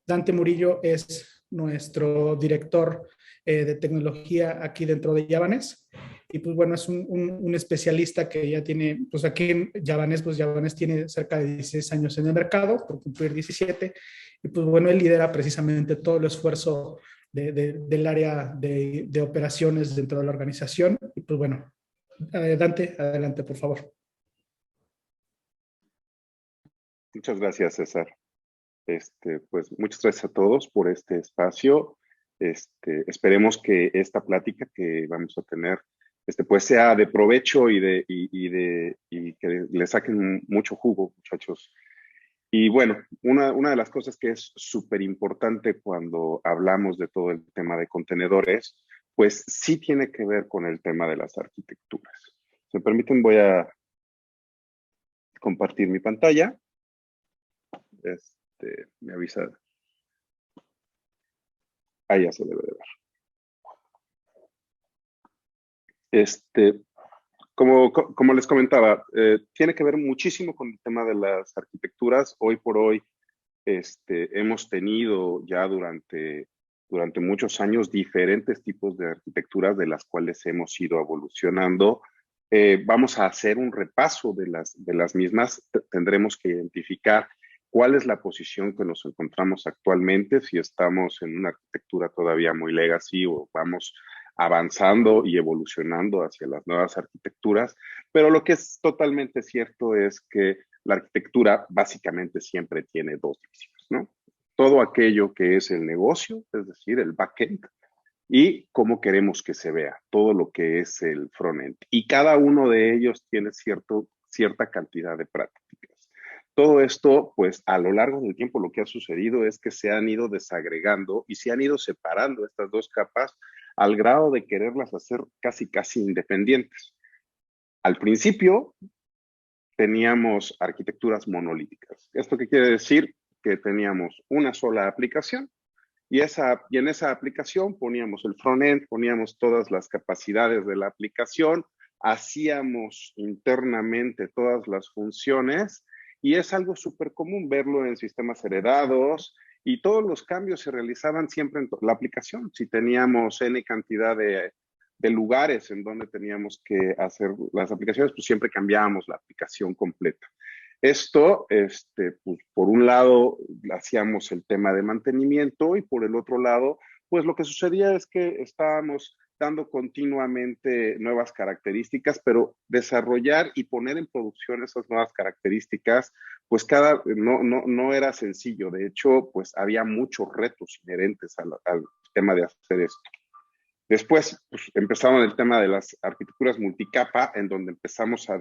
Dante Murillo es nuestro director de tecnología aquí dentro de Javanese. Y pues bueno, es un especialista que ya tiene, pues aquí en Javanese, pues Javanese tiene cerca de 16 años en el mercado, por cumplir 17. Y pues bueno, él lidera precisamente todo el esfuerzo del área de operaciones dentro de la organización. Y pues bueno, Dante, adelante, por favor. Muchas gracias, César. Pues muchas gracias a todos por este espacio. Esperemos que esta plática que vamos a tener pues sea de provecho y que le saquen mucho jugo, muchachos. Y bueno, una de las cosas que es súper importante cuando hablamos de todo el tema de contenedores, pues sí tiene que ver con el tema de las arquitecturas. Si me permiten, voy a compartir mi pantalla. Me avisa. Ahí ya se debe de ver. Como les comentaba, tiene que ver muchísimo con el tema de las arquitecturas. Hoy por hoy hemos tenido ya durante muchos años diferentes tipos de arquitecturas de las cuales hemos ido evolucionando. Vamos a hacer un repaso de las mismas. Tendremos que identificar cuál es la posición que nos encontramos actualmente, si estamos en una arquitectura todavía muy legacy o vamos avanzando y evolucionando hacia las nuevas arquitecturas, pero lo que es totalmente cierto es que la arquitectura básicamente siempre tiene dos divisiones, ¿no? Todo aquello que es el negocio, es decir, el backend, y cómo queremos que se vea, todo lo que es el frontend. Y cada uno de ellos tiene cierta cantidad de prácticas. Todo esto, pues a lo largo del tiempo lo que ha sucedido es que se han ido desagregando y se han ido separando estas dos capas al grado de quererlas hacer casi independientes. Al principio teníamos arquitecturas monolíticas. ¿Esto qué quiere decir? Que teníamos una sola aplicación y en esa aplicación poníamos el frontend, poníamos todas las capacidades de la aplicación, hacíamos internamente todas las funciones y es algo súper común verlo en sistemas heredados y todos los cambios se realizaban siempre en la aplicación. Si teníamos N cantidad de lugares en donde teníamos que hacer las aplicaciones, pues siempre cambiábamos la aplicación completa. Esto, pues por un lado, hacíamos el tema de mantenimiento y por el otro lado, pues lo que sucedía es que estábamos dando continuamente nuevas características, pero desarrollar y poner en producción esas nuevas características, pues no era sencillo. De hecho, pues había muchos retos inherentes al tema de hacer esto. Después pues, empezaron el tema de las arquitecturas multicapa, en donde empezamos a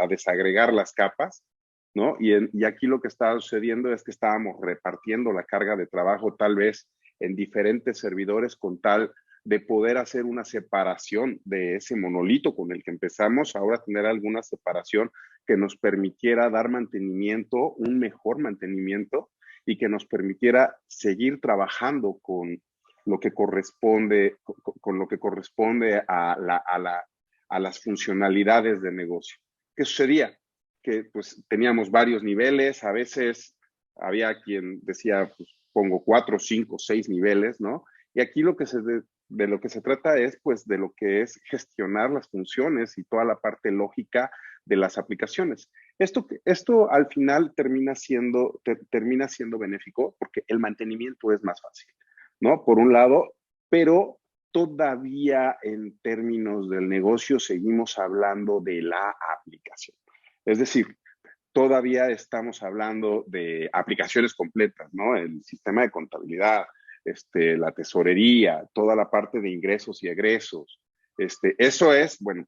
desagregar las capas, ¿no? Y aquí lo que estaba sucediendo es que estábamos repartiendo la carga de trabajo tal vez en diferentes servidores con tal de poder hacer una separación de ese monolito con el que empezamos, ahora tener alguna separación que nos permitiera dar mantenimiento, un mejor mantenimiento, y que nos permitiera seguir trabajando con lo que corresponde, con lo que corresponde a las funcionalidades de negocio. ¿Qué sucedía? Que pues teníamos varios niveles, a veces había quien decía, pues pongo 4, 5, 6 niveles, ¿no? Y aquí de lo que se trata es pues de lo que es gestionar las funciones y toda la parte lógica de las aplicaciones. Esto al final termina siendo benéfico porque el mantenimiento es más fácil, ¿no? Por un lado, pero todavía en términos del negocio seguimos hablando de la aplicación. Es decir, todavía estamos hablando de aplicaciones completas, ¿no? El sistema de contabilidad, la tesorería, toda la parte de ingresos y egresos. Eso es, bueno,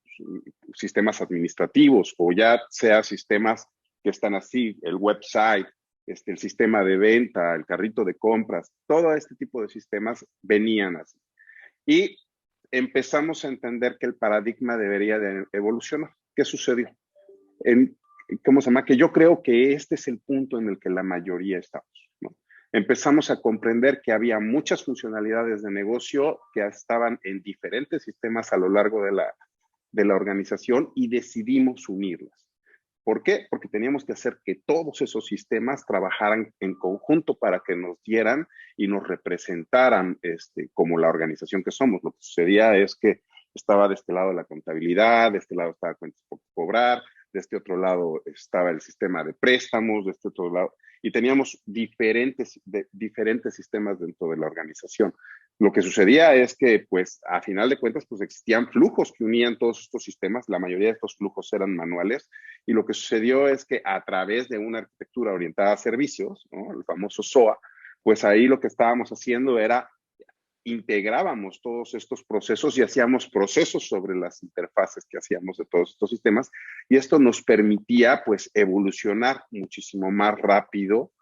sistemas administrativos o ya sea sistemas que están así, el website, el sistema de venta, el carrito de compras, todo este tipo de sistemas venían así. Y empezamos a entender que el paradigma debería de evolucionar. ¿Qué sucedió? ¿Cómo se llama? Que yo creo que este es el punto en el que la mayoría estamos, ¿no? Empezamos a comprender que había muchas funcionalidades de negocio que estaban en diferentes sistemas a lo largo de la organización y decidimos unirlas. ¿Por qué? Porque teníamos que hacer que todos esos sistemas trabajaran en conjunto para que nos dieran y nos representaran como la organización que somos. Lo que sucedía es que estaba de este lado la contabilidad, de este lado estaba cuentas por cobrar, de este otro lado estaba el sistema de préstamos, de este otro lado, y teníamos diferentes sistemas dentro de la organización. Lo que sucedía es que, pues, a final de cuentas, pues existían flujos que unían todos estos sistemas. La mayoría de estos flujos eran manuales. Y lo que sucedió es que a través de una arquitectura orientada a servicios, ¿no? El famoso SOA, pues ahí lo que estábamos haciendo era integrábamos todos estos procesos y hacíamos procesos sobre las interfaces que hacíamos de todos estos sistemas. Y esto nos permitía, pues, evolucionar muchísimo más rápido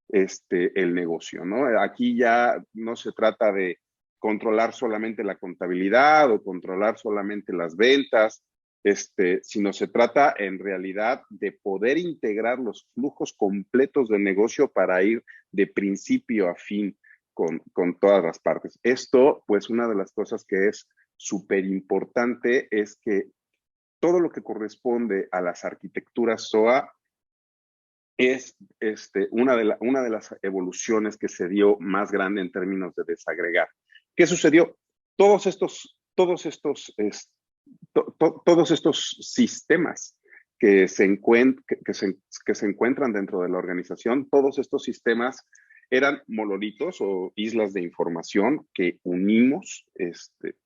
el negocio, ¿no? Aquí ya no se trata de controlar solamente la contabilidad o controlar solamente las ventas, sino se trata en realidad de poder integrar los flujos completos de negocio para ir de principio a fin con todas las partes. Esto, pues una de las cosas que es súper importante es que todo lo que corresponde a las arquitecturas SOA es una de las evoluciones que se dio más grande en términos de desagregar. ¿Qué sucedió? Todos estos sistemas que se encuentran dentro de la organización, todos estos sistemas eran monolitos o islas de información que unimos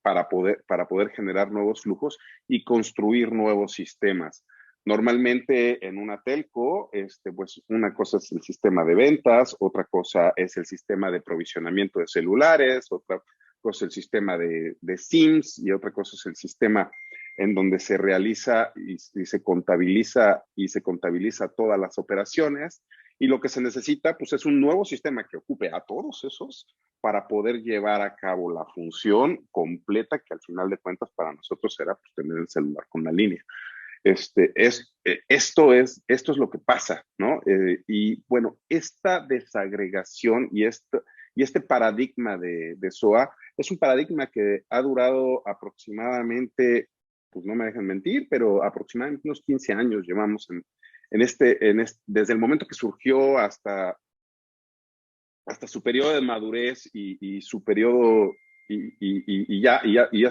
para poder generar nuevos flujos y construir nuevos sistemas. Normalmente en una telco, pues una cosa es el sistema de ventas, otra cosa es el sistema de provisionamiento de celulares, otra cosa es el sistema de SIMs y otra cosa es el sistema en donde se realiza y se contabiliza todas las operaciones. Y lo que se necesita, pues, es un nuevo sistema que ocupe a todos esos para poder llevar a cabo la función completa que al final de cuentas para nosotros era, pues, tener el celular con la línea. Esto es lo que pasa, ¿no? Y bueno, esta desagregación y este paradigma de SOA es un paradigma que ha durado aproximadamente, pues no me dejan mentir, pero aproximadamente unos 15 años llevamos desde el momento que surgió hasta su periodo de madurez y su periodo y ya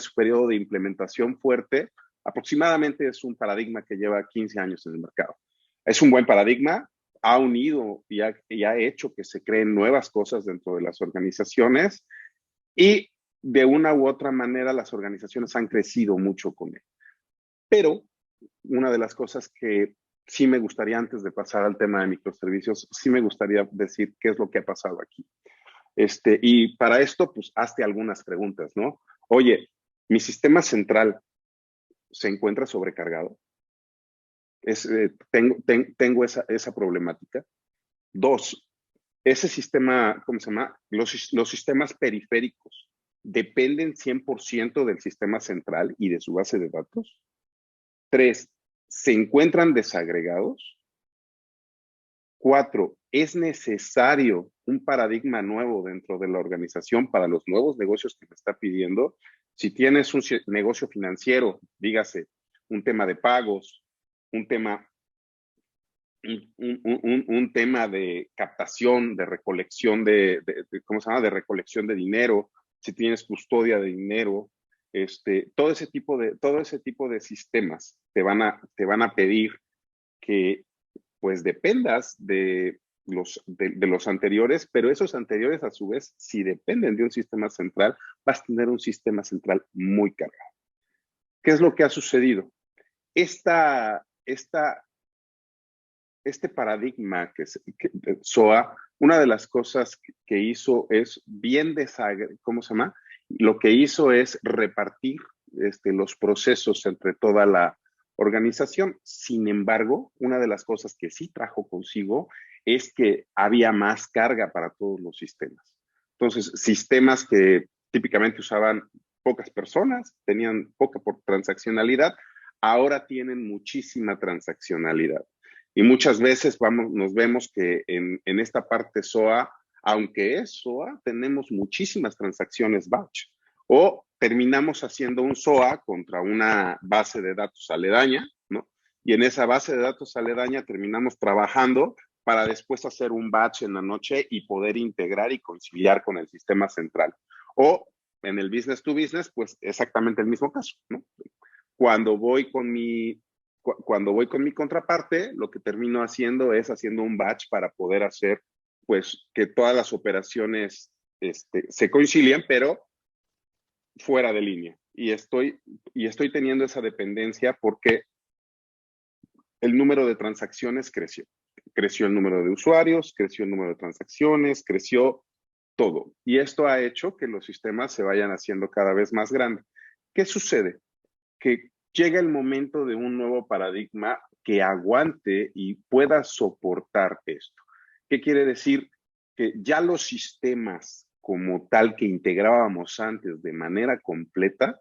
su periodo de implementación fuerte. Aproximadamente es un paradigma que lleva 15 años en el mercado. Es un buen paradigma, ha unido y ha hecho que se creen nuevas cosas dentro de las organizaciones y de una u otra manera las organizaciones han crecido mucho con él. Pero una de las cosas que sí me gustaría, antes de pasar al tema de microservicios, sí me gustaría decir qué es lo que ha pasado aquí. Y para esto, pues, hazte algunas preguntas, ¿no? Oye, mi sistema central se encuentra sobrecargado. Tengo esa problemática. Dos, ese sistema, ¿cómo se llama? Los sistemas periféricos dependen 100% del sistema central y de su base de datos. Tres, ¿se encuentran desagregados? Cuatro, ¿es necesario un paradigma nuevo dentro de la organización para los nuevos negocios que me está pidiendo? Si tienes un negocio financiero, dígase, un tema de pagos, un tema de captación, de recolección ¿cómo se llama? De recolección de dinero, si tienes custodia de dinero, todo ese tipo de sistemas te van a pedir que, pues, dependas de los anteriores, pero esos anteriores, a su vez, si dependen de un sistema central, vas a tener un sistema central muy cargado. ¿Qué es lo que ha sucedido? Este paradigma que SOA, una de las cosas que hizo es ¿cómo se llama? Lo que hizo es repartir los procesos entre toda la organización. Sin embargo, una de las cosas que sí trajo consigo es que había más carga para todos los sistemas. Entonces, sistemas que típicamente usaban pocas personas, tenían poca transaccionalidad, ahora tienen muchísima transaccionalidad. Y muchas veces nos vemos que en esta parte SOA, aunque es SOA, tenemos muchísimas transacciones batch. O terminamos haciendo un SOA contra una base de datos aledaña, ¿no? y en esa base de datos aledaña terminamos trabajando para después hacer un batch en la noche y poder integrar y conciliar con el sistema central. O en el business to business, pues exactamente el mismo caso, ¿no? Cuando voy con mi contraparte, lo que termino haciendo es haciendo un batch para poder hacer, pues, que todas las operaciones se concilien, pero fuera de línea. Y estoy teniendo esa dependencia porque el número de transacciones creció. Creció el número de usuarios, creció el número de transacciones, creció todo. Y esto ha hecho que los sistemas se vayan haciendo cada vez más grandes. ¿Qué sucede? Que llega el momento de un nuevo paradigma que aguante y pueda soportar esto. ¿Qué quiere decir? Que ya los sistemas como tal que integrábamos antes de manera completa,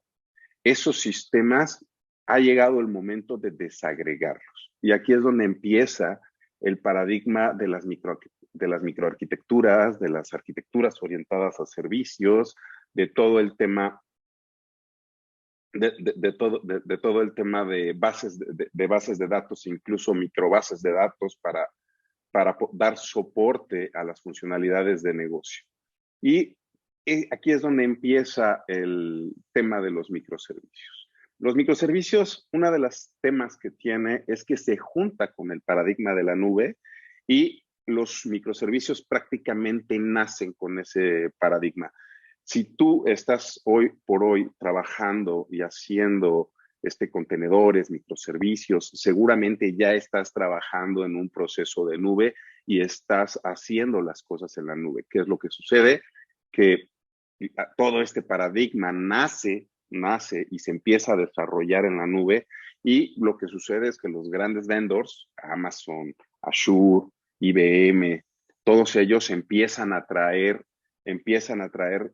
esos sistemas ha llegado el momento de desagregarlos. Y aquí es donde empieza el paradigma de las microarquitecturas, de las arquitecturas orientadas a servicios, de todo el tema de todo el tema de bases de datos, incluso microbases de datos para dar soporte a las funcionalidades de negocio. Y aquí es donde empieza el tema de los microservicios. Los microservicios, uno de los temas que tiene es que se junta con el paradigma de la nube y los microservicios prácticamente nacen con ese paradigma. Si tú estás hoy por hoy trabajando y haciendo contenedores, microservicios, seguramente ya estás trabajando en un proceso de nube y estás haciendo las cosas en la nube. ¿Qué es lo que sucede? Que todo este paradigma nace y se empieza a desarrollar en la nube, y lo que sucede es que los grandes vendors, Amazon, Azure, IBM, todos ellos empiezan a traer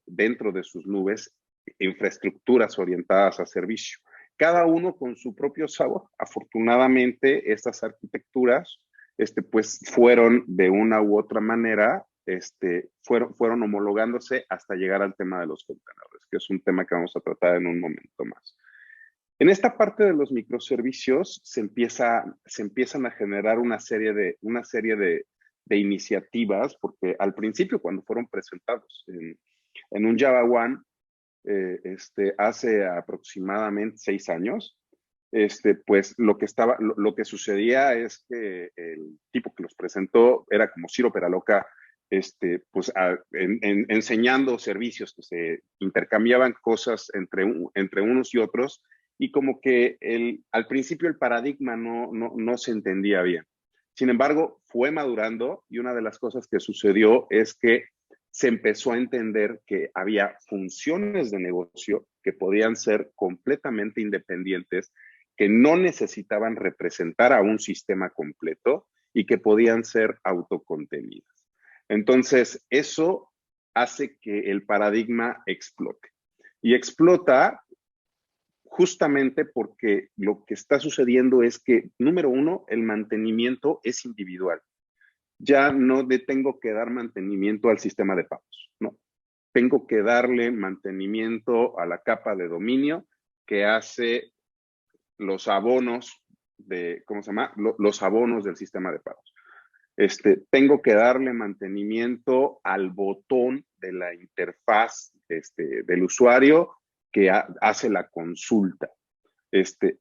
dentro de sus nubes infraestructuras orientadas a servicio. Cada uno con su propio sabor. Afortunadamente, estas arquitecturas pues fueron de una u otra manera, fueron homologándose hasta llegar al tema de los contenedores, que es un tema que vamos a tratar en un momento más. En esta parte de los microservicios se empiezan a generar una serie de iniciativas, porque al principio, cuando fueron presentados en un Java One, hace aproximadamente 6 años, pues lo que sucedía es que el tipo que los presentó era como Ciro Peraloca, pues enseñando servicios que se intercambiaban cosas entre unos y otros, y como que al principio el paradigma no se entendía bien. Sin embargo, fue madurando, y una de las cosas que sucedió es que se empezó a entender que había funciones de negocio que podían ser completamente independientes, que no necesitaban representar a un sistema completo y que podían ser autocontenidas. Entonces, eso hace que el paradigma explote. Y explota justamente porque lo que está sucediendo es que, número uno, el mantenimiento es individual. Ya no le tengo que dar mantenimiento al sistema de pagos, ¿no? Tengo que darle mantenimiento a la capa de dominio que hace los abonos los abonos del sistema de pagos. Tengo que darle mantenimiento al botón de la interfaz del usuario que hace la consulta.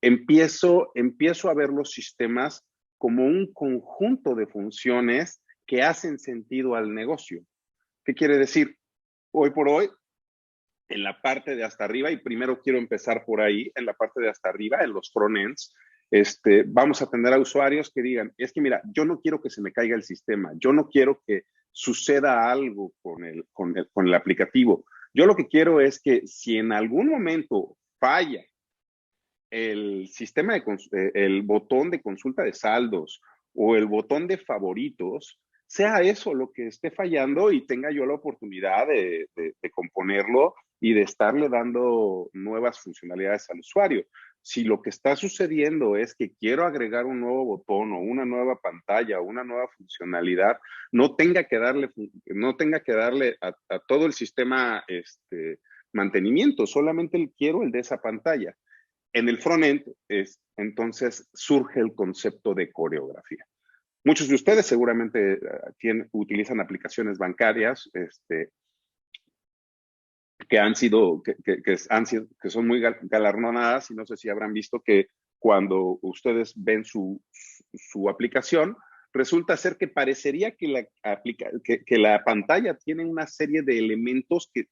Empiezo a ver los sistemas como un conjunto de funciones que hacen sentido al negocio. ¿Qué quiere decir? Hoy por hoy, en la parte de hasta arriba, y primero quiero empezar por ahí, en la parte de hasta arriba, en los frontends, vamos a tener a usuarios que digan, es que mira, yo no quiero que se me caiga el sistema, yo no quiero que suceda algo con el aplicativo. Yo lo que quiero es que si en algún momento falla el el botón de consulta de saldos o el botón de favoritos, sea eso lo que esté fallando y tenga yo la oportunidad de componerlo y de estarle dando nuevas funcionalidades al usuario. Si lo que está sucediendo es que quiero agregar un nuevo botón o una nueva pantalla o una nueva funcionalidad, no tenga que darle a todo el sistema mantenimiento, solamente quiero el de esa pantalla. En el frontend, entonces surge el concepto de coreografía. Muchos de ustedes seguramente utilizan aplicaciones bancarias que son muy galardonadas, y no sé si habrán visto que cuando ustedes ven su aplicación, resulta ser que parecería que la pantalla tiene una serie de elementos que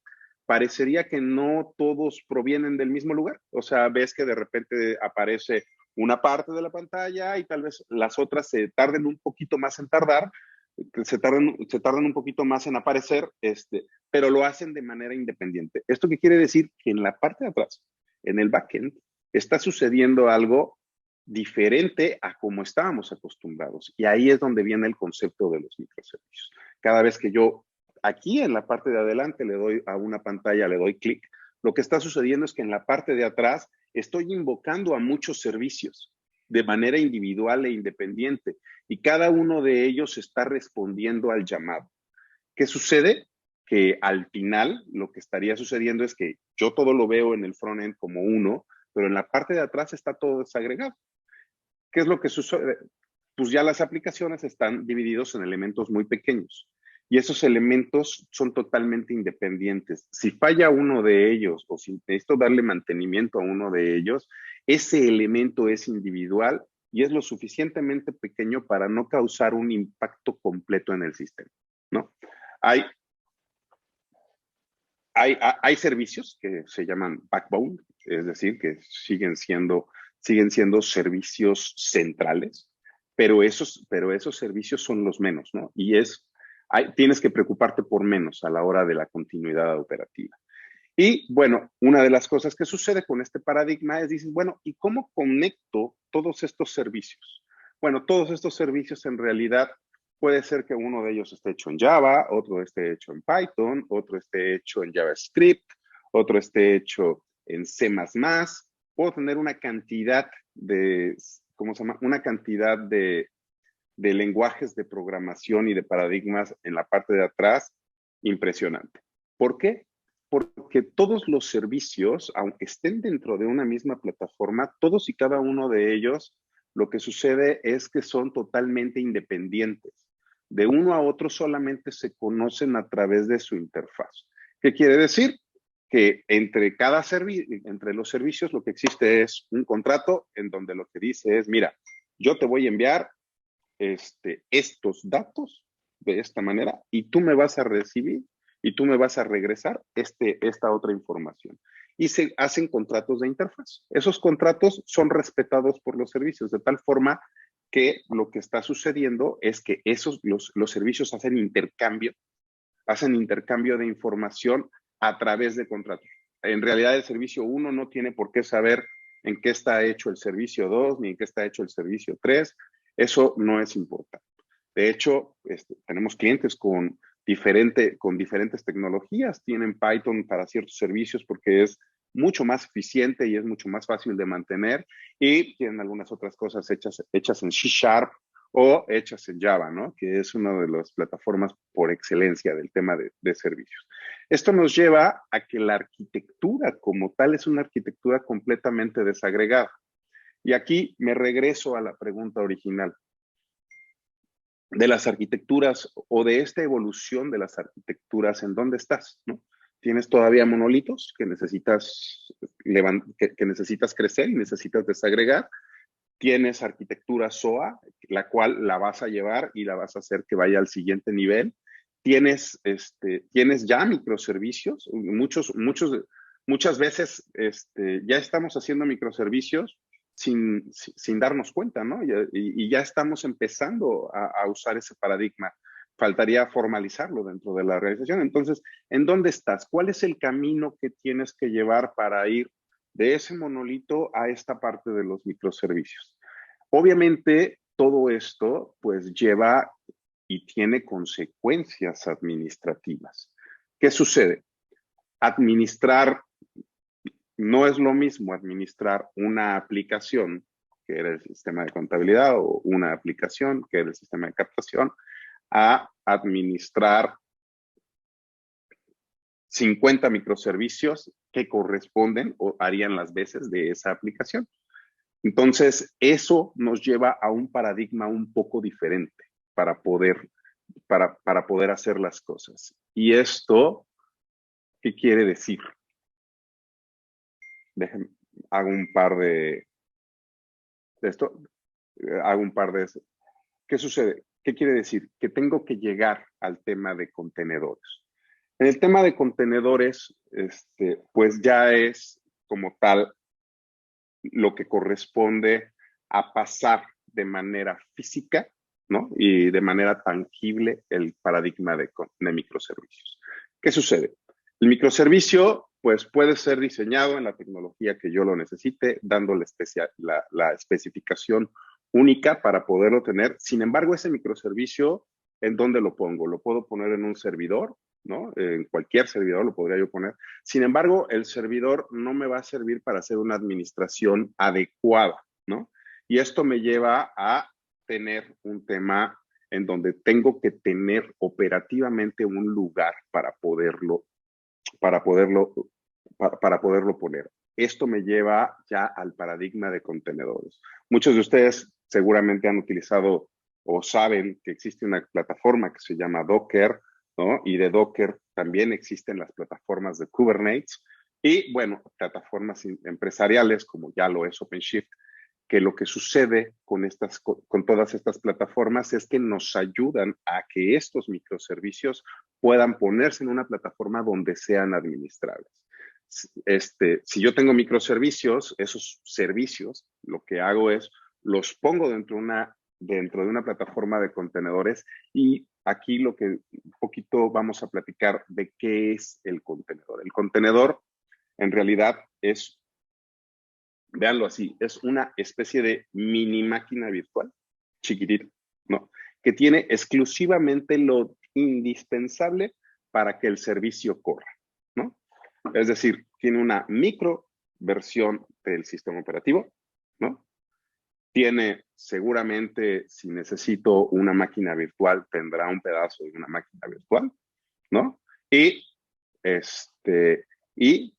parecería que no todos provienen del mismo lugar. O sea, ves que de repente aparece una parte de la pantalla y tal vez las otras se tarden un poquito más en tardar, se tardan un poquito más en aparecer, pero lo hacen de manera independiente. ¿Esto qué quiere decir? Que en la parte de atrás, en el backend, está sucediendo algo diferente a como estábamos acostumbrados. Y ahí es donde viene el concepto de los microservicios. Cada vez que yo aquí en la parte de adelante le doy a una pantalla, le doy clic, lo que está sucediendo es que en la parte de atrás estoy invocando a muchos servicios de manera individual e independiente, y cada uno de ellos está respondiendo al llamado. ¿Qué sucede? Que al final lo que estaría sucediendo es que yo todo lo veo en el frontend como uno, pero en la parte de atrás está todo desagregado. ¿Qué es lo que sucede? Pues ya las aplicaciones están divididos en elementos muy pequeños, y esos elementos son totalmente independientes. Si falla uno de ellos o si necesito darle mantenimiento a uno de ellos, ese elemento es individual y es lo suficientemente pequeño para no causar un impacto completo en el sistema, ¿no? Hay servicios que se llaman backbone, es decir, que siguen siendo servicios centrales, pero esos servicios son los menos, ¿no? Y tienes que preocuparte por menos a la hora de la continuidad operativa. Y bueno, una de las cosas que sucede con este paradigma es, dices, bueno, ¿y cómo conecto todos estos servicios? Bueno, todos estos servicios en realidad puede ser que uno de ellos esté hecho en Java, otro esté hecho en Python, otro esté hecho en JavaScript, otro esté hecho en C++. Puedo tener una cantidad de, ¿cómo se llama? Una cantidad de lenguajes de programación y de paradigmas en la parte de atrás impresionante. ¿Por qué? Porque todos los servicios, aunque estén dentro de una misma plataforma, todos y cada uno de ellos, lo que sucede es que son totalmente independientes. De uno a otro solamente se conocen a través de su interfaz. ¿Qué quiere decir? Que entre los servicios lo que existe es un contrato en donde lo que dice es, mira, yo te voy a enviar estos datos de esta manera y tú me vas a recibir y tú me vas a regresar esta otra información. Y se hacen contratos de interfaz. Esos contratos son respetados por los servicios, de tal forma que lo que está sucediendo es que los servicios hacen intercambio de información a través de contratos. En realidad el servicio 1 no tiene por qué saber en qué está hecho el servicio 2 ni en qué está hecho el servicio 3. Eso no es importante. De hecho, tenemos clientes con diferentes tecnologías. Tienen Python para ciertos servicios porque es mucho más eficiente y es mucho más fácil de mantener. Y tienen algunas otras cosas hechas en C# o hechas en Java, ¿no? Que es una de las plataformas por excelencia del tema de servicios. Esto nos lleva a que la arquitectura como tal es una arquitectura completamente desagregada. Y aquí me regreso a la pregunta original. De las arquitecturas o de esta evolución de las arquitecturas, ¿en dónde estás? ¿No? Tienes todavía monolitos que necesitas crecer y necesitas desagregar. Tienes arquitectura SOA, la cual la vas a llevar y la vas a hacer que vaya al siguiente nivel. Tienes ya microservicios. Muchas veces ya estamos haciendo microservicios sin darnos cuenta, ¿no? Y ya estamos empezando a usar ese paradigma. Faltaría formalizarlo dentro de la organización. Entonces, ¿en dónde estás? ¿Cuál es el camino que tienes que llevar para ir de ese monolito a esta parte de los microservicios? Obviamente, todo esto pues lleva y tiene consecuencias administrativas. ¿Qué sucede? No es lo mismo administrar una aplicación, que era el sistema de contabilidad, o una aplicación, que era el sistema de captación, a administrar 50 microservicios, que corresponden o harían las veces de esa aplicación. Entonces, eso nos lleva a un paradigma un poco diferente para poder, para poder hacer las cosas. ¿Y esto qué quiere decir? Déjenme, hago un par de esto, hago un par de... ¿Qué sucede? ¿Qué quiere decir? Que tengo que llegar al tema de contenedores. En el tema de contenedores, pues ya es como tal lo que corresponde a pasar de manera física, ¿no? Y de manera tangible el paradigma de microservicios. ¿Qué sucede? El microservicio, pues puede ser diseñado en la tecnología que yo lo necesite, dando la especificación única para poderlo tener. Sin embargo, ese microservicio, ¿en dónde lo pongo? Lo puedo poner en un servidor, ¿no? En cualquier servidor lo podría yo poner. Sin embargo, el servidor no me va a servir para hacer una administración adecuada, ¿no? Y esto me lleva a tener un tema en donde tengo que tener operativamente un lugar para poderlo poner. Esto me lleva ya al paradigma de contenedores. Muchos de ustedes seguramente han utilizado o saben que existe una plataforma que se llama Docker, ¿no? Y de Docker también existen las plataformas de Kubernetes y, bueno, plataformas empresariales como ya lo es OpenShift, que lo que sucede con todas estas plataformas es que nos ayudan a que estos microservicios puedan ponerse en una plataforma donde sean administrables. Si yo tengo microservicios, esos servicios, lo que hago es los pongo dentro de una plataforma de contenedores y aquí lo que un poquito vamos a platicar de qué es el contenedor. El contenedor en realidad es, véanlo así, es una especie de mini máquina virtual, chiquitita, ¿no? Que tiene exclusivamente lo indispensable para que el servicio corra, ¿no? Es decir, tiene una micro versión del sistema operativo, ¿no? Tiene seguramente, si necesito una máquina virtual, tendrá un pedazo de una máquina virtual, ¿no? Y, y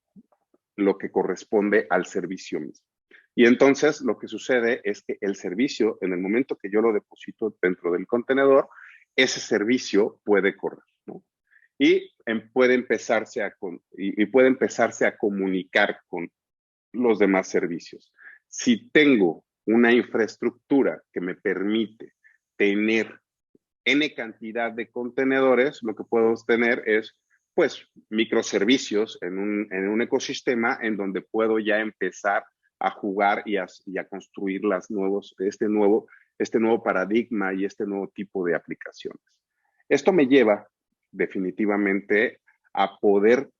lo que corresponde al servicio mismo. Y entonces lo que sucede es que el servicio, en el momento que yo lo deposito dentro del contenedor, ese servicio puede correr, ¿no? Y puede empezarse a comunicar con los demás servicios. Si tengo una infraestructura que me permite tener N cantidad de contenedores, lo que puedo tener es, pues, microservicios en un ecosistema en donde puedo ya empezar a jugar y a construir este nuevo paradigma y este nuevo tipo de aplicaciones. Esto me lleva definitivamente a poder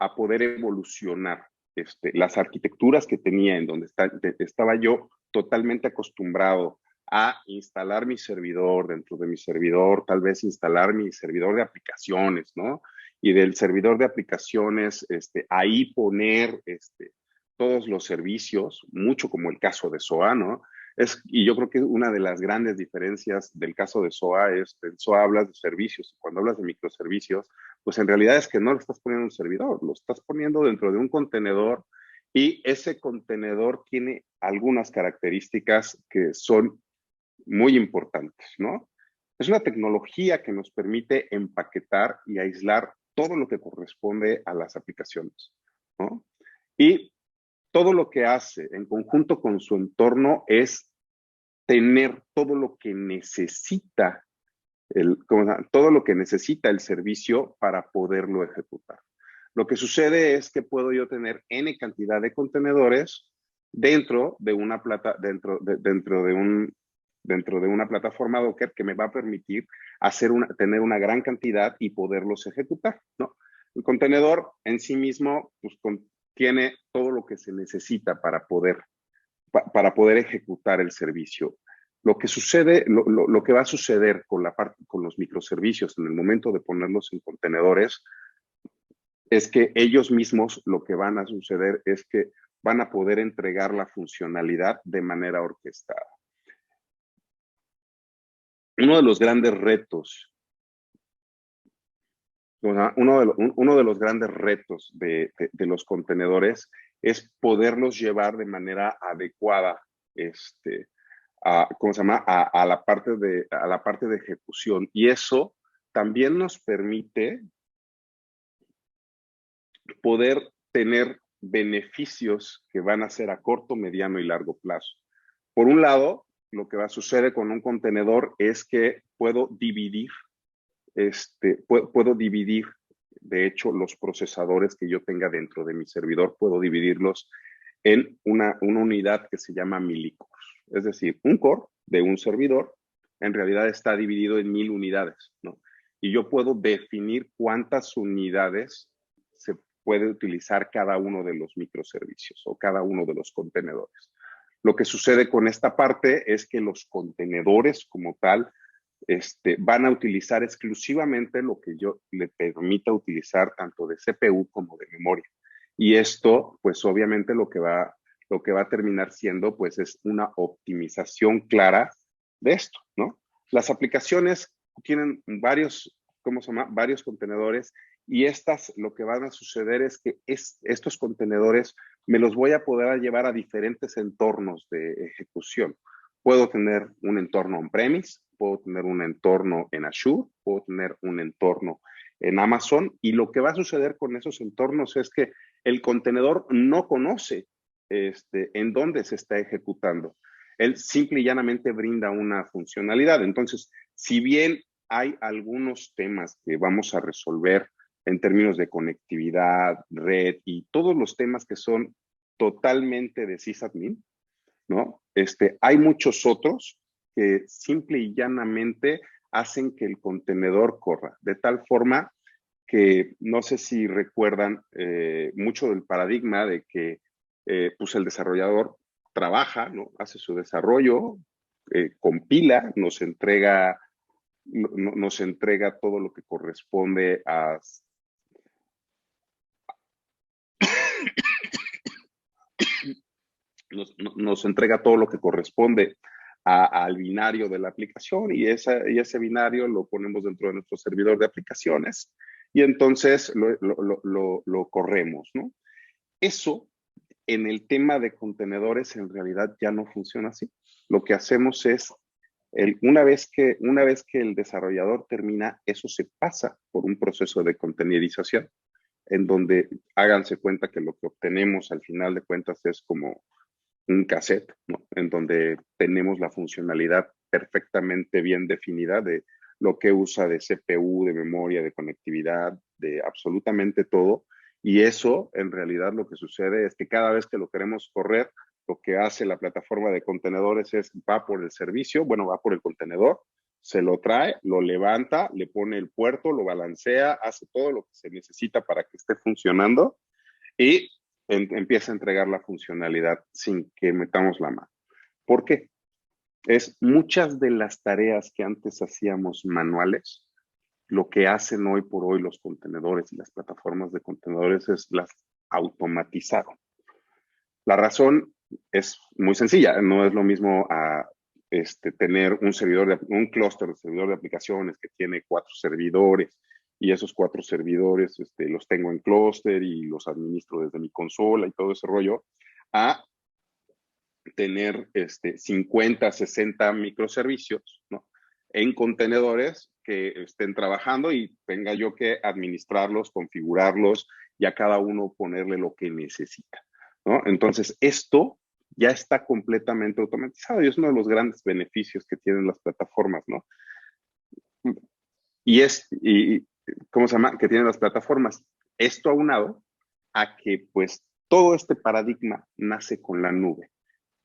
evolucionar las arquitecturas que tenía en donde estaba yo totalmente acostumbrado a instalar mi servidor, dentro de mi servidor, tal vez instalar mi servidor de aplicaciones, ¿no? Y del servidor de aplicaciones, ahí poner todos los servicios, mucho como el caso de SOA, ¿no? Y yo creo que una de las grandes diferencias del caso de SOA es, en SOA hablas de servicios, cuando hablas de microservicios, pues en realidad es que no lo estás poniendo en un servidor, lo estás poniendo dentro de un contenedor y ese contenedor tiene algunas características que son muy importantes, ¿no? Es una tecnología que nos permite empaquetar y aislar todo lo que corresponde a las aplicaciones, ¿no? Y todo lo que hace en conjunto con su entorno es tener todo lo que necesita todo lo que necesita el servicio para poderlo ejecutar. Lo que sucede es que puedo yo tener N cantidad de contenedores dentro de una plataforma Docker que me va a permitir tener una gran cantidad y poderlos ejecutar, ¿no? El contenedor en sí mismo pues, tiene todo lo que se necesita para poder ejecutar el servicio. Lo que sucede, lo que va a suceder con los microservicios en el momento de ponerlos en contenedores es que ellos mismos lo que van a suceder es que van a poder entregar la funcionalidad de manera orquestada. Uno de los grandes retos O sea, uno de los grandes retos de los contenedores es poderlos llevar de manera adecuada, ¿cómo se llama? A la parte de ejecución. Y eso también nos permite poder tener beneficios que van a ser a corto, mediano y largo plazo. Por un lado, lo que va a suceder con un contenedor es que puedo dividir, puedo dividir, de hecho, los procesadores que yo tenga dentro de mi servidor, puedo dividirlos en una unidad que se llama milicores. Es decir, un core de un servidor en realidad está dividido en 1000 unidades, ¿no? Y yo puedo definir cuántas unidades se puede utilizar cada uno de los microservicios o cada uno de los contenedores. Lo que sucede con esta parte es que los contenedores como tal van a utilizar exclusivamente lo que yo le permita utilizar tanto de CPU como de memoria. Y esto, pues obviamente lo que va a terminar siendo, pues es una optimización clara de esto, ¿no? Las aplicaciones tienen varios, ¿cómo se llama? Varios contenedores y estas, lo que van a suceder es que estos contenedores me los voy a poder llevar a diferentes entornos de ejecución. Puedo tener un entorno on-premise, puedo tener un entorno en Azure, puedo tener un entorno en Amazon y lo que va a suceder con esos entornos es que el contenedor no conoce en dónde se está ejecutando. Él simple y llanamente brinda una funcionalidad. Entonces, si bien hay algunos temas que vamos a resolver en términos de conectividad, red y todos los temas que son totalmente de sysadmin, ¿no? Hay muchos otros que simple y llanamente hacen que el contenedor corra, de tal forma que no sé si recuerdan mucho del paradigma de que pues el desarrollador trabaja, ¿no? Hace su desarrollo, compila, nos entrega todo lo que corresponde nos entrega todo lo que corresponde al binario de la aplicación y ese binario lo ponemos dentro de nuestro servidor de aplicaciones y entonces lo corremos, ¿no? Eso en el tema de contenedores en realidad ya no funciona así. Lo que hacemos es, una vez que el desarrollador termina, eso se pasa por un proceso de contenerización en donde háganse cuenta que lo que obtenemos al final de cuentas es como un cassette, ¿no? En donde tenemos la funcionalidad perfectamente bien definida de lo que usa de CPU, de memoria, de conectividad, de absolutamente todo. Y eso, en realidad, lo que sucede es que cada vez que lo queremos correr, lo que hace la plataforma de contenedores es va por el servicio, bueno, va por el contenedor, se lo trae, lo levanta, le pone el puerto, lo balancea, hace todo lo que se necesita para que esté funcionando y empieza a entregar la funcionalidad sin que metamos la mano. ¿Por qué? Es muchas de las tareas que antes hacíamos manuales, lo que hacen hoy por hoy los contenedores y las plataformas de contenedores es las automatizaron. La razón es muy sencilla, no es lo mismo tener un clúster de servidor de aplicaciones que tiene 4 servidores y esos 4 servidores los tengo en clúster y los administro desde mi consola y todo ese rollo, a tener 50, 60 microservicios, ¿no? En contenedores que estén trabajando y tenga yo que administrarlos, configurarlos y a cada uno ponerle lo que necesita, ¿no? Entonces, esto ya está completamente automatizado y es uno de los grandes beneficios que tienen las plataformas, ¿no? Y ¿cómo se llama? Que tienen las plataformas. Esto aunado a que, pues, todo este paradigma nace con la nube.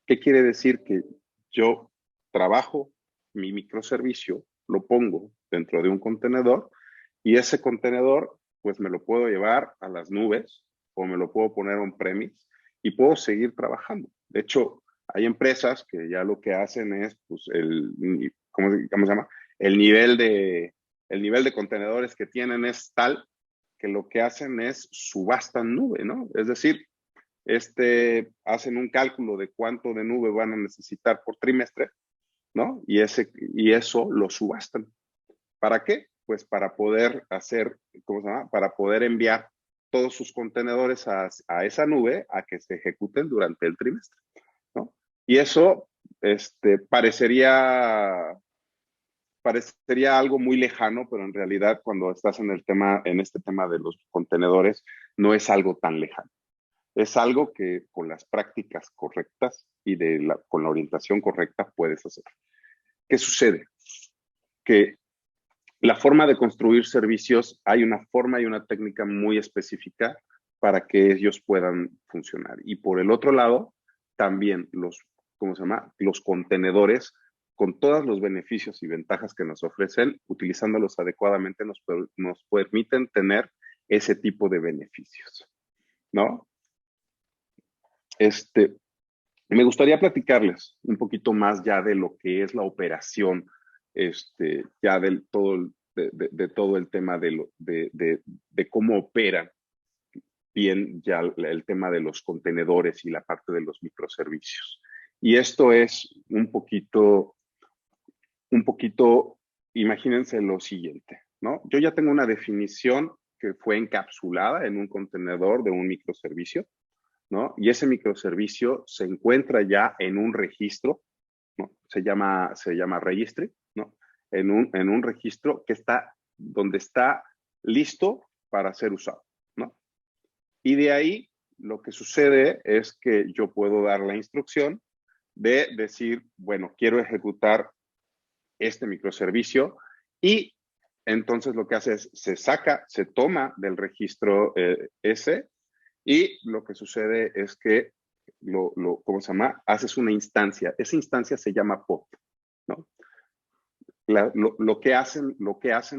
¿Qué quiere decir? Que yo trabajo mi microservicio, lo pongo dentro de un contenedor y ese contenedor pues me lo puedo llevar a las nubes o me lo puedo poner on-premise y puedo seguir trabajando. De hecho, hay empresas que ya lo que hacen es pues ¿cómo se llama? El nivel de contenedores que tienen es tal que lo que hacen es subasta nube, ¿no? Es decir, hacen un cálculo de cuánto de nube van a necesitar por trimestre, ¿no? Y eso lo subastan. ¿Para qué? pues para poder hacer, ¿cómo se llama? Para poder enviar todos sus contenedores a esa nube a que se ejecuten durante el trimestre, ¿no? Y eso parecería algo muy lejano, pero en realidad cuando estás en este tema de los contenedores, no es algo tan lejano. Es algo que con las prácticas correctas y con la orientación correcta puedes hacer. ¿Qué sucede? Que la forma de construir servicios, hay una forma y una técnica muy específica para que ellos puedan funcionar. Y por el otro lado, también ¿cómo se llama? Los contenedores, con todos los beneficios y ventajas que nos ofrecen, utilizándolos adecuadamente, nos permiten tener ese tipo de beneficios, ¿no? Me gustaría platicarles un poquito más ya de lo que es la operación, ya de todo el tema de cómo operan bien ya el tema de los contenedores y la parte de los microservicios. Y esto es un poquito, imagínense lo siguiente, ¿no? Yo ya tengo una definición que fue encapsulada en un contenedor de un microservicio, ¿no? Y ese microservicio se encuentra ya en un registro, ¿no? Se llama registry, ¿no? En un registro donde está listo para ser usado, ¿no? Y de ahí lo que sucede es que yo puedo dar la instrucción de decir, bueno, quiero ejecutar este microservicio y entonces lo que hace es se toma del registro ese y lo que sucede es que ¿cómo se llama? Haces una instancia. Esa instancia se llama pod, ¿no? Lo que hacen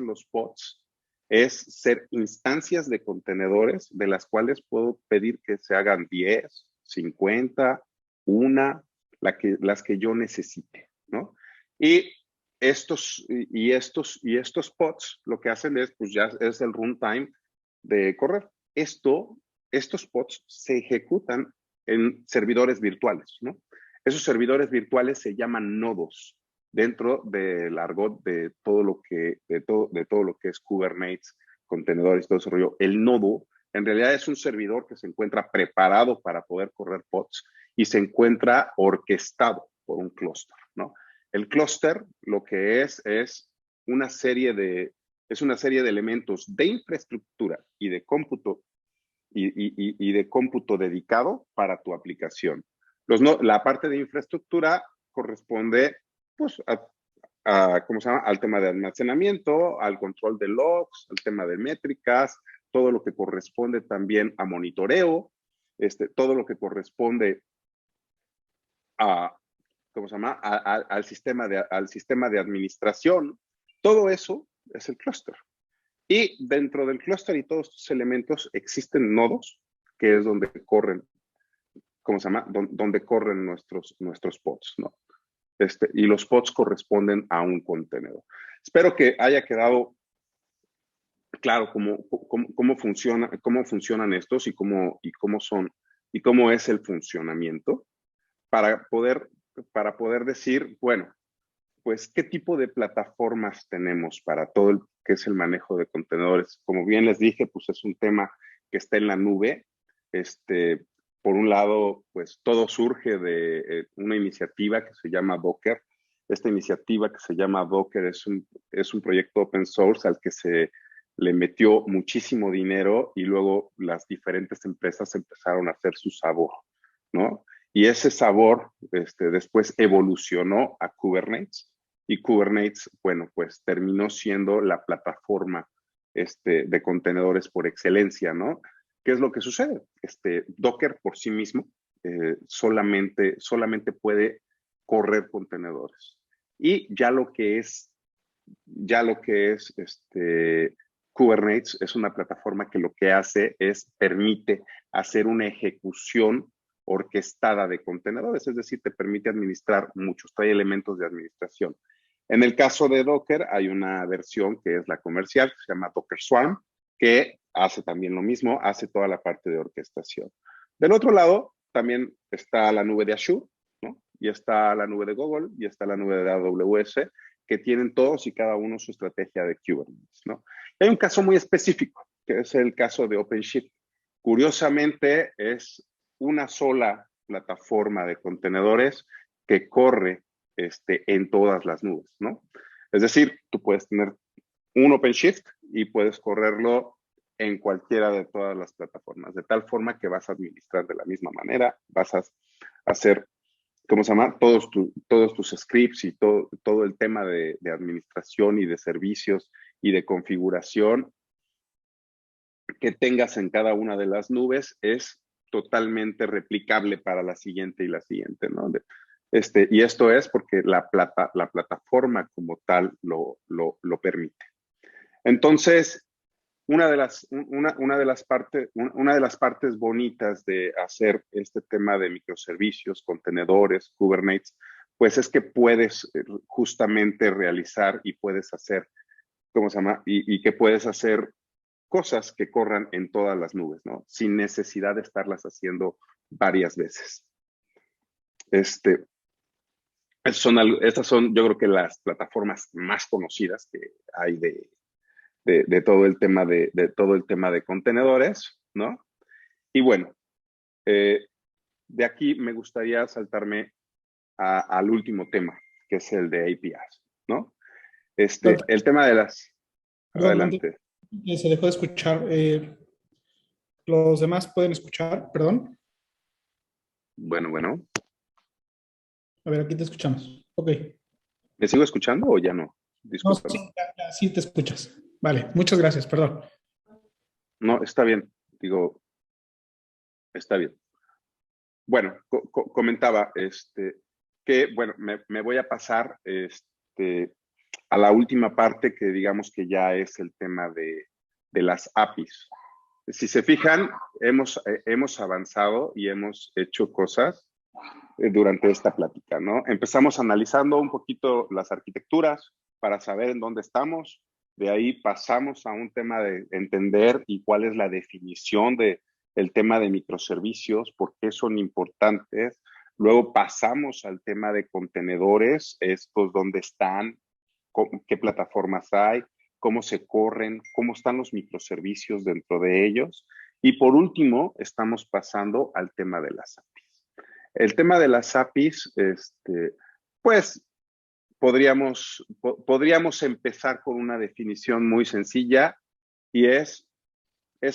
los pods es ser instancias de contenedores de las cuales puedo pedir que se hagan 10, 50, las que yo necesite, ¿no? Y estos pods lo que hacen es, pues ya es el runtime de correr. Estos pods se ejecutan en servidores virtuales, ¿no? Esos servidores virtuales se llaman nodos dentro del argot de todo lo que es Kubernetes, contenedores, todo ese rollo. El nodo en realidad es un servidor que se encuentra preparado para poder correr pods y se encuentra orquestado por un clúster, ¿no? El clúster lo que es una serie de elementos de infraestructura y de cómputo de cómputo dedicado para tu aplicación. La parte de infraestructura corresponde pues, ¿cómo se llama? Al tema de almacenamiento, al control de logs, al tema de métricas, todo lo que corresponde también a monitoreo, todo lo que corresponde a, ¿cómo se llama? Al sistema de administración. Todo eso es el clúster. Y dentro del clúster y todos estos elementos existen nodos, que es donde corren, ¿cómo se llama? Donde corren nuestros pods, ¿no? Y los pods corresponden a un contenedor. Espero que haya quedado claro cómo funcionan estos y cómo es el funcionamiento para poder decir, bueno, pues, ¿qué tipo de plataformas tenemos para todo lo que es el manejo de contenedores? Como bien les dije, pues es un tema que está en la nube. Por un lado, pues todo surge de una iniciativa que se llama Docker. Esta iniciativa que se llama Docker es un proyecto open source al que se le metió muchísimo dinero y luego las diferentes empresas empezaron a hacer su sabor, ¿no? Y ese sabor después evolucionó a Kubernetes. Y Kubernetes, bueno, pues terminó siendo la plataforma de contenedores por excelencia, ¿no? ¿Qué es lo que sucede? Docker por sí mismo solamente puede correr contenedores. Y ya lo que es Kubernetes es una plataforma que lo que hace es permite hacer una ejecución orquestada de contenedores, es decir, te permite administrar muchos, trae elementos de administración. En el caso de Docker hay una versión que es la comercial, que se llama Docker Swarm, que hace también lo mismo, hace toda la parte de orquestación. Del otro lado, también está la nube de Azure, ¿no? Y está la nube de Google, y está la nube de AWS, que tienen todos y cada uno su estrategia de Kubernetes, ¿no? Hay un caso muy específico, que es el caso de OpenShift. Curiosamente, es una sola plataforma de contenedores que corre en todas las nubes, ¿no? Es decir, tú puedes tener un OpenShift y puedes correrlo en cualquiera de todas las plataformas, de tal forma que vas a administrar de la misma manera, vas a hacer, ¿cómo se llama? Todos tus scripts y todo el tema de administración y de servicios y de configuración que tengas en cada una de las nubes es totalmente replicable para la siguiente y la siguiente, ¿no? Y esto es porque la plataforma como tal lo permite. Entonces, una de las partes bonitas de hacer este tema de microservicios, contenedores, Kubernetes, pues es que puedes justamente realizar y puedes hacer, ¿cómo se llama? Y que puedes hacer cosas que corran en todas las nubes, ¿no? Sin necesidad de estarlas haciendo varias veces. Estas son, yo creo que las plataformas más conocidas que hay de todo el tema todo el tema de contenedores, ¿no? Y bueno, de aquí me gustaría saltarme al último tema, que es el de APIs, ¿no? El tema de las... Perdón, antes Adelante. que se dejó de escuchar, los demás pueden escuchar, perdón. Bueno. A ver, aquí te escuchamos. Ok. ¿Me sigo escuchando o ya no? No, Discúlpame. sí, sí te escuchas. Vale, muchas gracias, perdón. No, está bien. Digo, está bien. Bueno, comentaba que, bueno, me voy a pasar a la última parte que digamos que ya es el tema de las APIs. Si se fijan, hemos avanzado y hemos hecho cosas durante esta plática, ¿no? Empezamos analizando un poquito las arquitecturas para saber en dónde estamos. De ahí pasamos a un tema de entender y cuál es la definición del tema de microservicios, por qué son importantes. Luego pasamos al tema de contenedores, estos dónde están, qué plataformas hay, cómo se corren, cómo están los microservicios dentro de ellos. Y por último, estamos pasando al tema de las APIs. El tema de las APIs, pues podríamos empezar con una definición muy sencilla y es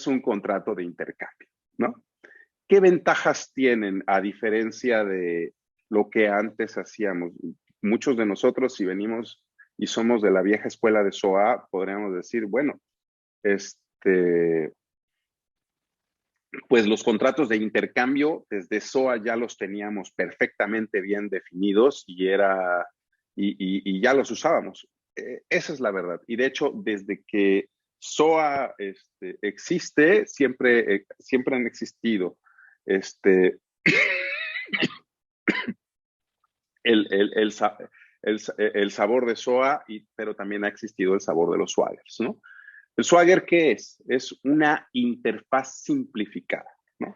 un contrato de intercambio, ¿no? ¿Qué ventajas tienen a diferencia de lo que antes hacíamos? Muchos de nosotros, si venimos y somos de la vieja escuela de SOA, podríamos decir, bueno, pues los contratos de intercambio desde SOA ya los teníamos perfectamente bien definidos y ya los usábamos. Esa es la verdad. Y de hecho, desde que SOA existe, siempre han existido este, el sabor de SOA, pero también ha existido el sabor de los swaggers, ¿no? ¿El Swagger qué es? Es una interfaz simplificada, ¿no?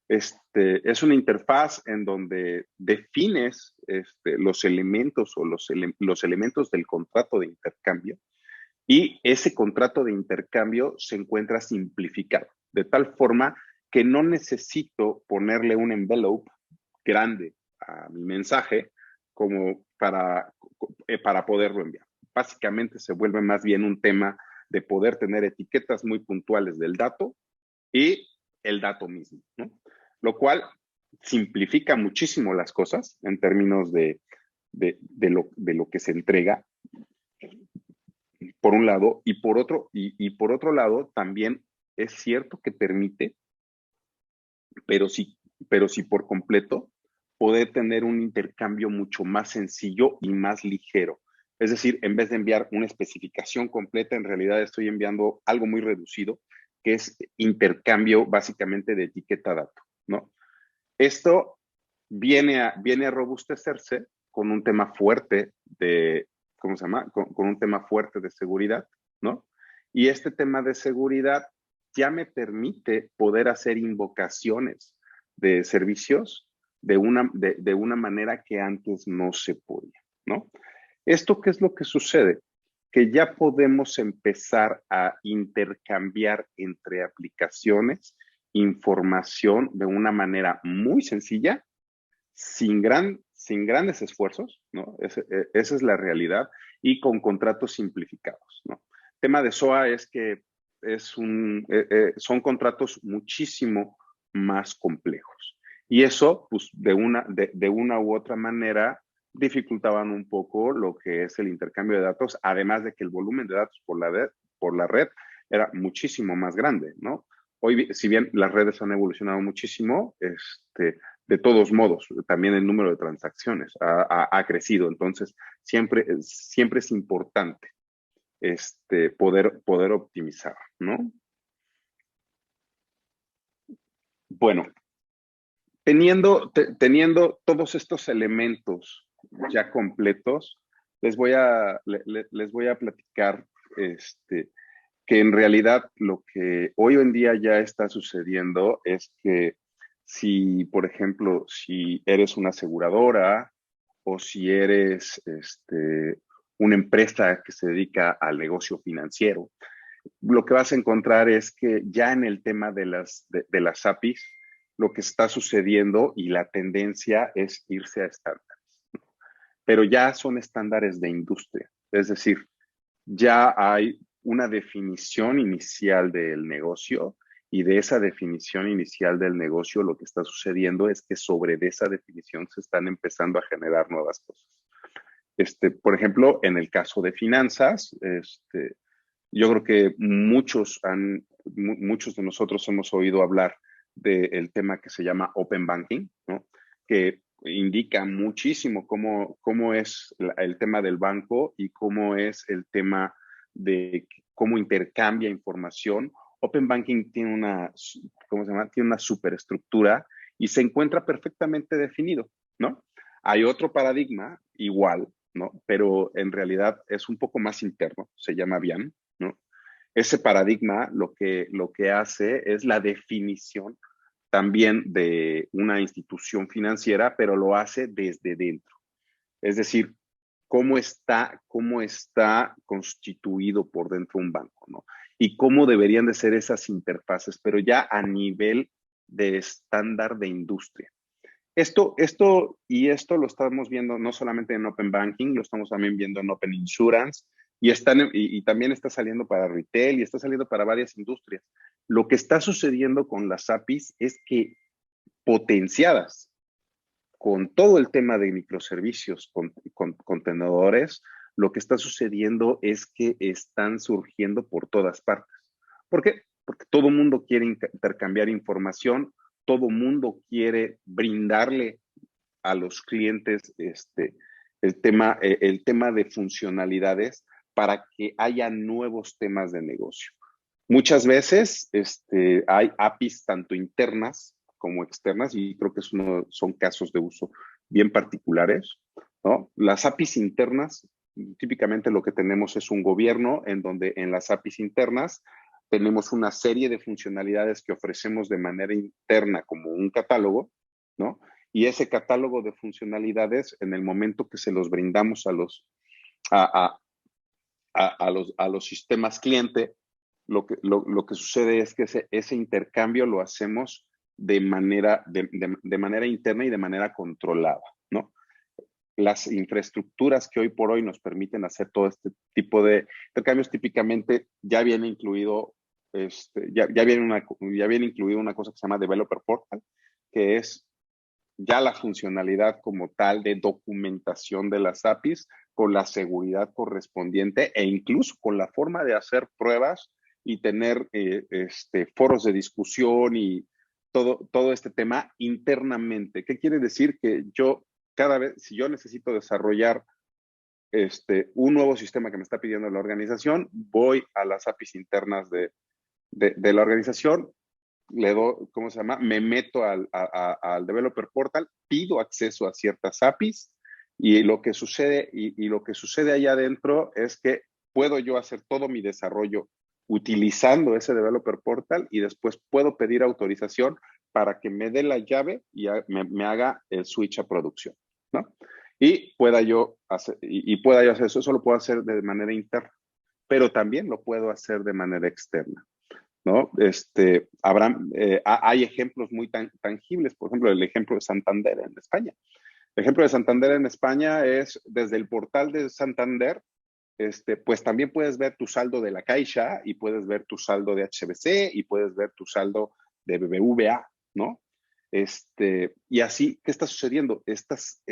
Es una interfaz en donde defines los elementos o los elementos del contrato de intercambio y ese contrato de intercambio se encuentra simplificado, de tal forma que no necesito ponerle un envelope grande a mi mensaje como para poderlo enviar. Básicamente se vuelve más bien un tema de poder tener etiquetas muy puntuales del dato y el dato mismo, ¿no? Lo cual simplifica muchísimo las cosas en términos de lo que se entrega, por un lado, y por otro lado, también es cierto que permite, pero sí por completo, poder tener un intercambio mucho más sencillo y más ligero. Es decir, en vez de enviar una especificación completa, en realidad estoy enviando algo muy reducido, que es intercambio básicamente de etiqueta dato, ¿no? Esto viene a robustecerse con un tema fuerte de, ¿cómo se llama? Con un tema fuerte de seguridad, ¿no? Y este tema de seguridad ya me permite poder hacer invocaciones de servicios de una manera que antes no se podía, ¿no? ¿Esto qué es lo que sucede? Que ya podemos empezar a intercambiar entre aplicaciones información de una manera muy sencilla, sin grandes esfuerzos, ¿no? Esa es la realidad, y con contratos simplificados, ¿no? El tema de SOA es que son contratos muchísimo más complejos. Y eso, pues, de una u otra manera, dificultaban un poco lo que es el intercambio de datos, además de que el volumen de datos por la red era muchísimo más grande, ¿no? Hoy, si bien las redes han evolucionado muchísimo, de todos modos, también el número de transacciones ha crecido. Entonces, siempre es importante poder optimizar, ¿no? Bueno, teniendo todos estos elementos ya completos, les voy a platicar que en realidad lo que hoy en día ya está sucediendo es que si, por ejemplo, si eres una aseguradora o si eres una empresa que se dedica al negocio financiero, lo que vas a encontrar es que ya en el tema de las APIs, lo que está sucediendo y la tendencia es irse a estándares, pero ya son estándares de industria. Es decir, ya hay una definición inicial del negocio, y de esa definición inicial del negocio lo que está sucediendo es que sobre de esa definición se están empezando a generar nuevas cosas. Por ejemplo, en el caso de finanzas, yo creo que muchos de nosotros hemos oído hablar del tema que se llama Open Banking, ¿no? Que indica muchísimo cómo es el tema del banco y cómo es el tema de cómo intercambia información. Open Banking tiene ¿cómo se llama? Tiene una superestructura y se encuentra perfectamente definido, ¿no? Hay otro paradigma igual, ¿no? Pero en realidad es un poco más interno, se llama BIAN, ¿no? Ese paradigma lo que hace es la definición también de una institución financiera, pero lo hace desde dentro. Es decir, cómo está constituido por dentro un banco, ¿no? Y cómo deberían de ser esas interfaces, pero ya a nivel de estándar de industria. Esto lo estamos viendo no solamente en Open Banking, lo estamos también viendo en Open Insurance, y también está saliendo para retail y está saliendo para varias industrias. Lo que está sucediendo con las APIs es que, potenciadas con todo el tema de microservicios, con contenedores, lo que está sucediendo es que están surgiendo por todas partes. ¿Por qué? Porque todo el mundo quiere intercambiar información, todo el mundo quiere brindarle a los clientes el tema de funcionalidades para que haya nuevos temas de negocio. Muchas veces hay APIs tanto internas como externas, y creo que son casos de uso bien particulares, ¿no? Las APIs internas, típicamente lo que tenemos es un gobierno en donde en las APIs internas tenemos una serie de funcionalidades que ofrecemos de manera interna como un catálogo, ¿no? Y ese catálogo de funcionalidades, en el momento que se los brindamos a los sistemas cliente, lo que sucede es que ese intercambio lo hacemos de manera interna y de manera controlada, ¿no? Las infraestructuras que hoy por hoy nos permiten hacer todo este tipo de intercambios típicamente ya viene incluido, ya viene incluido una cosa que se llama Developer Portal, que es ya la funcionalidad como tal de documentación de las APIs con la seguridad correspondiente e incluso con la forma de hacer pruebas y tener foros de discusión y todo este tema internamente. ¿Qué quiere decir? Que yo cada vez, si yo necesito desarrollar un nuevo sistema que me está pidiendo la organización, voy a las APIs internas de la organización, le doy, ¿cómo se llama? Me meto al Developer Portal, pido acceso a ciertas APIs, y lo que sucede, y lo que sucede allá adentro es que puedo yo hacer todo mi desarrollo utilizando ese Developer Portal, y después puedo pedir autorización para que me dé la llave y me haga el switch a producción, ¿no? y pueda yo hacer, eso. Eso lo puedo hacer de manera interna, pero también lo puedo hacer de manera externa, ¿no? Hay ejemplos muy tangibles, por ejemplo, el ejemplo de Santander en España. El ejemplo de Santander en España es desde el portal de Santander, pues también puedes ver tu saldo de la Caixa y puedes ver tu saldo de HSBC y puedes ver tu saldo de BBVA, ¿no? Y así, ¿qué está sucediendo? Estos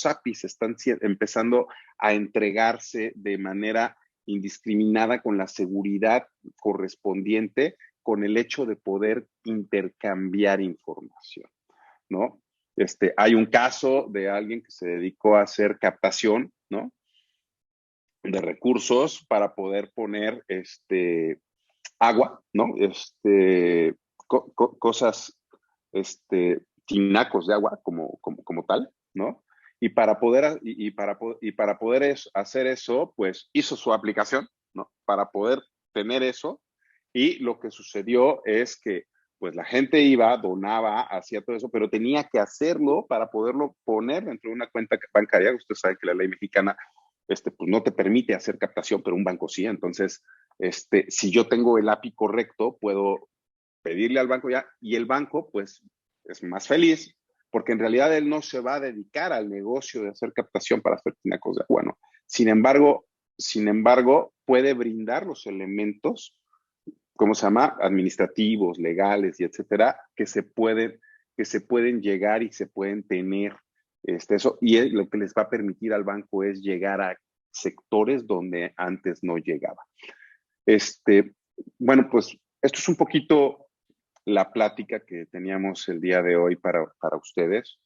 APIs están empezando a entregarse de manera indiscriminada con la seguridad correspondiente, con el hecho de poder intercambiar información, ¿no? Hay un caso de alguien que se dedicó a hacer captación, ¿no? De recursos para poder poner agua, ¿no? Cosas, tinacos de agua como tal, ¿no? Y para poder hacer eso, pues hizo su aplicación, ¿no? Para poder tener eso. Y lo que sucedió es que pues la gente iba, donaba, hacía todo eso, pero tenía que hacerlo para poderlo poner dentro de una cuenta bancaria. Usted sabe que la ley mexicana pues no te permite hacer captación, pero un banco sí. Entonces, si yo tengo el API correcto, puedo pedirle al banco ya, y el banco, pues, es más feliz, porque en realidad él no se va a dedicar al negocio de hacer captación para hacer tinacos de agua, ¿no? Sin embargo, puede brindar los elementos, ¿cómo se llama? Administrativos, legales y etcétera, que se pueden llegar y se pueden tener eso, y lo que les va a permitir al banco es llegar a sectores donde antes no llegaba. Bueno, pues esto es un poquito la plática que teníamos el día de hoy para ustedes.